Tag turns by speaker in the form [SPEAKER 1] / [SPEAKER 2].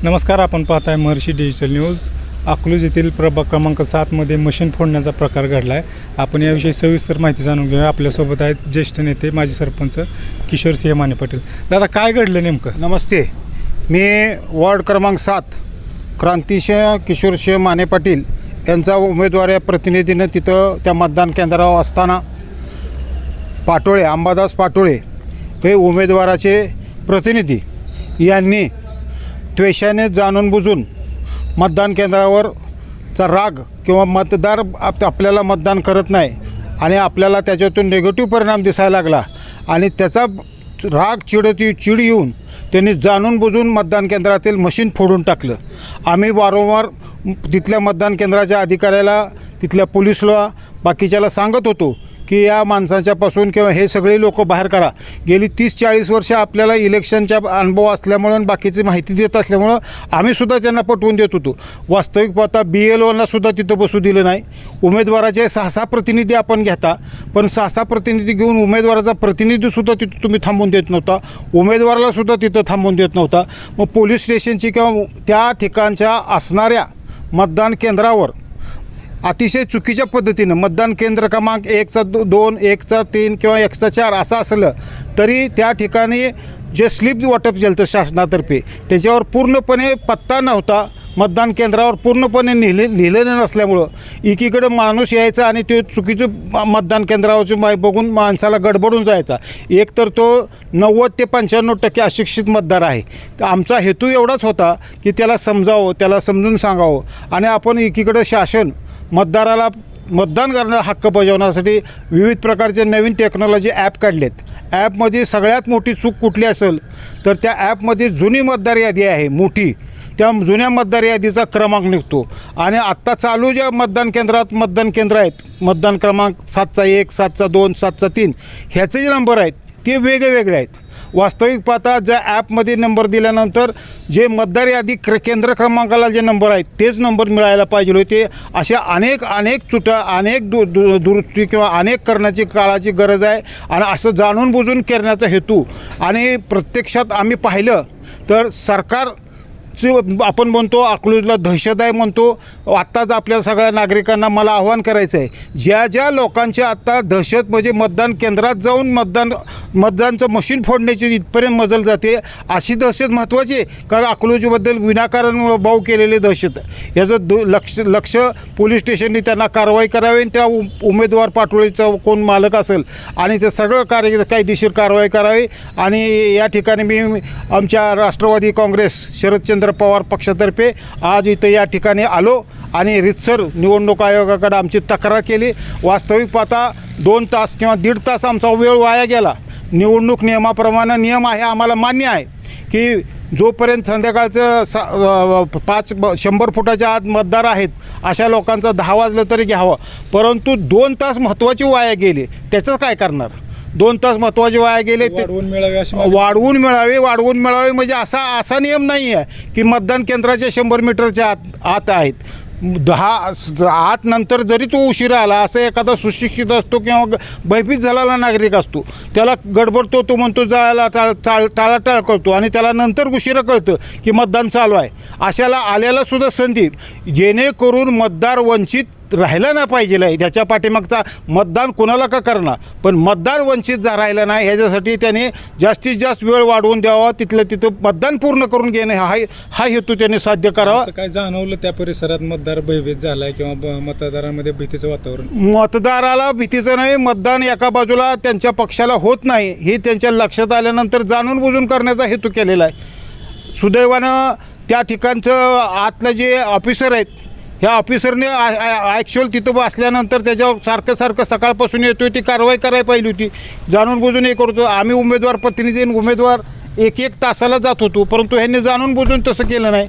[SPEAKER 1] नमस्कार, आपण पाहताय महर्षी डिजिटल न्यूज. अकलूज येथील प्रभाग क्रमांक 7मध्ये मशीन फोडण्याचा प्रकार घडला आहे. आपण याविषयी सविस्तर माहिती जाणून घेऊया. आपल्यासोबत आहेत ज्येष्ठ नेते माजी सरपंच किशोरसिंह माने पाटील. दादा, काय घडलं नेमकं?
[SPEAKER 2] नमस्ते. मी वॉर्ड क्रमांक 7 क्रांतिसिंह किशोरसिंह माने पाटील यांचा उमेदवार या प्रतिनिधीनं तिथं त्या मतदान केंद्रावर असताना पाटोळे अंबादास पाटोळे हे उमेदवाराचे प्रतिनिधी यांनी त्वेषाने जाणून बुजून मतदान केंद्रावरचा राग किंवा मतदार आपल्याला मतदान करत नाही आणि आपल्याला त्याच्यातून निगेटिव्ह परिणाम दिसायला लागला आणि त्याचा राग चिड येऊन त्यांनी जाणून बुजून मतदान केंद्रातील मशीन फोडून टाकलं. आम्ही वारंवार तिथल्या मतदान केंद्राच्या अधिकाऱ्याला, तिथल्या पोलिसला, बाकीच्याला सांगत होतो की या माणसाच्यापासून किंवा हे सगळे लोक बाहेर करा. गेली 30-40 वर्ष आपल्याला इलेक्शनचा अनुभव असल्यामुळं आणि बाकीची माहिती देत असल्यामुळं आम्हीसुद्धा त्यांना पटवून देत होतो. वास्तविक पाहता BLOंनासुद्धा तिथं बसू दिलं नाही. उमेदवाराचे 6 प्रतिनिधी आपण घेता, पण 6 प्रतिनिधी घेऊन उमेदवाराचा प्रतिनिधीसुद्धा तिथं तुम्ही थांबून देत नव्हता. उमेदवारालासुद्धा तिथं थांबून देत नव्हता. मग पोलीस स्टेशनची किंवा त्या ठिकाणच्या असणाऱ्या मतदान केंद्रावर अतिशय चुकीच्या पद्धतीनं मतदान केंद्र क्रमांक 1/2, 1/3 किंवा 1/4 असं असलं तरी त्या ठिकाणी जे स्लिप वाटप झालं होतं शासनातर्फे त्याच्यावर पूर्णपणे पत्ता नव्हता. मतदान केंद्रावर पूर्णपणे लिहिलेलं नसल्यामुळं एकीकडं माणूस यायचा आणि ते चुकीचं मतदान केंद्रावरची बघून माणसाला गडबडून जायचा. एकतर तो 90 ते 95% अशिक्षित मतदार आहे. तर आमचा हेतू एवढाच होता की त्याला समजावं, त्याला समजून सांगावं आणि आपण एकीकडं शासन मतदाराला मतदान करण्याचा हक्क बजावण्यासाठी विविध प्रकारचे नवीन टेक्नॉलॉजी ॲप काढलेत. ॲपमध्ये सगळ्यात मोठी चूक कुठली असेल तर त्या ॲपमध्ये जुनी मतदार यादी आहे मोठी, त्या जुन्या मतदार यादीचा क्रमांक निघतो आणि आत्ता चालू ज्या मतदान केंद्र आहेत, मतदान क्रमांक 7/1, 7/2, 7/3 ह्याचे जे नंबर आहेत ते वेगळे आहेत. वास्तविक पाहता ज्या ॲपमध्ये नंबर दिल्यानंतर जे मतदार यादी केंद्र क्रमांकाला जे नंबर आहेत तेच नंबर मिळायला पाहिजे होते. अशा अनेक चुटा, अनेक दुरुस्ती किंवा अनेक करण्याची काळाची गरज आहे आणि असं जाणून बुजून करण्याचा हेतू आणि प्रत्यक्षात आम्ही पाहिलं तर सरकार आपण म्हणतो अकलूजला दहशत आहे म्हणतो. आत्ताच आपल्या सगळ्या नागरिकांना मला आव्हान करायचं आहे, ज्या लोकांची आत्ता दहशत म्हणजे मतदान केंद्रात जाऊन मतदानचं मशीन फोडण्याची इथपर्यंत मजल जाते, अशी दहशत महत्त्वाची आहे का अकलूजबद्दल विनाकारण भाऊ केलेली दहशत. याचं लक्ष पोलीस स्टेशनने त्यांना कारवाई करावी आणि त्या उमेदवार पाटोळेचा कोण मालक असेल आणि ते सगळं कायदेशीर कारवाई करावी. आणि या ठिकाणी मी आमच्या राष्ट्रवादी काँग्रेस शरदचंद्र पवार पक्षातर्फे आज इथं या ठिकाणी आलो आणि रितसर निवडणूक आयोगाकडे आमची तक्रार केली. वास्तविक पाहता 2 तास किंवा 1.5 तास आमचा वेळ वाया गेला. निवडणूक नियमाप्रमाणे नियम आहे, आम्हाला मान्य आहे की जोपर्यंत संध्याकाळचं 100 फुटाच्या आत मतदार आहेत अशा लोकांचं 10 वाजलं तरी घ्यावं, परंतु 2 तास महत्त्वाची वाया गेले. त्याचं काय करणार? 2 तास महत्त्वाचे वाया गेले. ते वाढवून मिळावे म्हणजे असा नियम नाही आहे की मतदान केंद्राच्या 100 मीटरच्या आत आहेत. 8 नंतर जरी तो उशिरा आला, असं एखादा सुशिक्षित असतो किंवा भयभीत झालेला नागरिक असतो, त्याला गडबडतो, तो म्हणतो जायला टाळाटाळ करतो आणि त्याला नंतर उशिरा कळतं की मतदान चालू आहे. अशाला आल्याला सुद्धा संधी जेणेकरून मतदार वंचित राहिला नाही पाहिजे आहे. त्याच्या पाठीमागचा मतदान कोणाला का करणार, पण मतदार वंचित राहिला नाही ह्याच्यासाठी त्याने जास्तीत जास्त वेळ वाढवून द्यावा, तिथं मतदान पूर्ण करून घेणे हा हेतू त्याने साध्य करावा.
[SPEAKER 1] काय जाणवलं त्या परिसरात मतदार भयभीत झाला किंवा मतदारांमध्ये भीतीचं वातावरण?
[SPEAKER 2] मतदाराला भीतीचं नाही, मतदान एका बाजूला त्यांच्या पक्षाला होत नाही हे त्यांच्या लक्षात आल्यानंतर जाणून बुजून करण्याचा हेतू केलेला आहे. सुदैवानं त्या ठिकाणचं आतलं जे ऑफिसर आहेत ह्या ऑफिसरने ॲक्च्युअल तिथं असल्यानंतर त्याच्यावर सारखं सकाळपासून येतोय, ती कारवाई करायला पाहिजे होती. जाणून बुजून हे करतो. आम्ही उमेदवार प्रतिनिधी उमेदवार 1 तासाला जात होतो, परंतु ह्यांनी जाणून बुजून तसं केलं नाही.